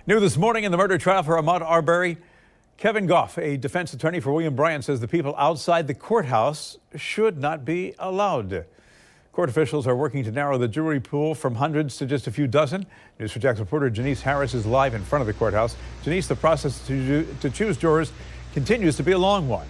New this morning in the murder trial for Ahmaud Arbery, Kevin Goff, a defense attorney for William Bryant, says the people outside the courthouse should not be allowed. Court officials are working to narrow the jury pool from hundreds to just a few dozen. News4JAX reporter Janice Harris is live in front of the courthouse. Janice, the process to choose jurors continues to be a long one.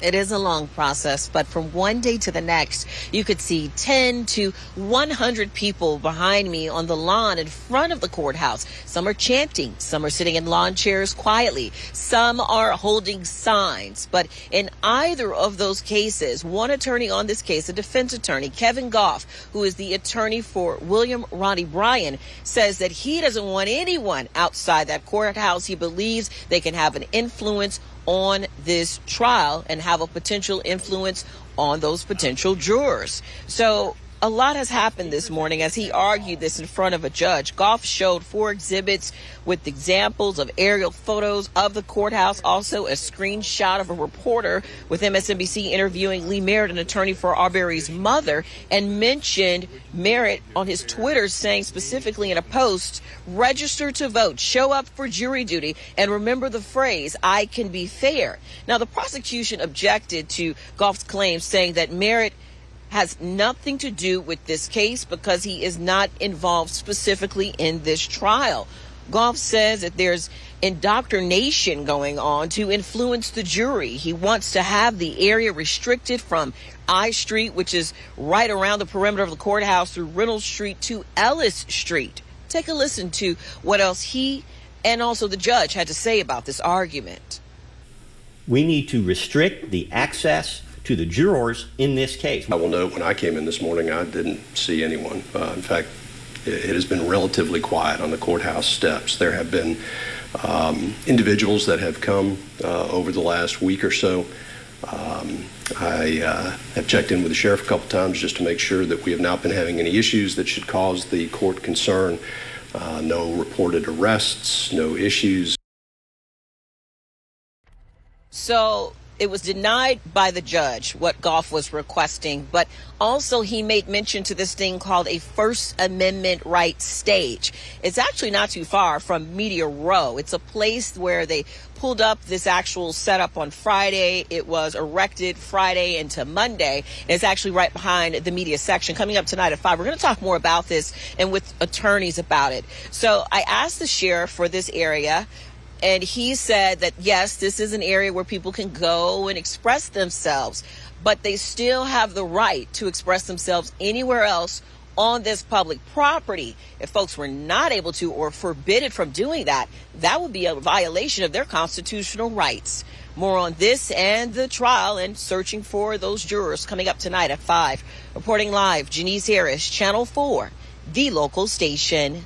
It is a long process, but from one day to the next, you could see 10 to 100 people behind me on the lawn in front of the courthouse. Some are chanting, some are sitting in lawn chairs quietly, some are holding signs. But in either of those cases, one attorney on this case, a defense attorney, Kevin Goff, who is the attorney for William Ronnie Bryan, says that he doesn't want anyone outside that courthouse. He believes they can have an influence on this trial and have a potential influence on those potential jurors. So a lot has happened this morning as he argued this in front of a judge. Goff showed 4 exhibits with examples of aerial photos of the courthouse, also a screenshot of a reporter with MSNBC interviewing Lee Merritt, an attorney for Arbery's mother, and mentioned Merritt on his Twitter saying specifically in a post, "Register to vote, show up for jury duty, and remember the phrase, I can be fair." Now, the prosecution objected to Goff's claims, saying that Merritt has nothing to do with this case because he is not involved specifically in this trial. Goff says that there's indoctrination going on to influence the jury. He wants to have the area restricted from I Street, which is right around the perimeter of the courthouse, through Reynolds Street to Ellis Street. Take a listen to what else he and also the judge had to say about this argument. We need to restrict the access to the jurors in this case. I will note, when I came in this morning, I didn't see anyone. In fact, it has been relatively quiet on the courthouse steps. There have been individuals that have come over the last week or so. I have checked in with the sheriff a couple times just to make sure that we have not been having any issues that should cause the court concern. No reported arrests, no issues. So it was denied by the judge what Goff was requesting, but also he made mention to this thing called a First Amendment right stage. It's actually not too far from Media Row. It's a place where they pulled up this actual setup on Friday. It was erected Friday into Monday. It's actually right behind the media section. Coming up tonight at 5, we're going to talk more about this and with attorneys about it. So I asked the sheriff for this area, and he said that, yes, this is an area where people can go and express themselves, but they still have the right to express themselves anywhere else on this public property. If folks were not able to or forbidden from doing that, that would be a violation of their constitutional rights. More on this and the trial and searching for those jurors coming up tonight at 5. Reporting live, Janice Harris, Channel 4, the local station.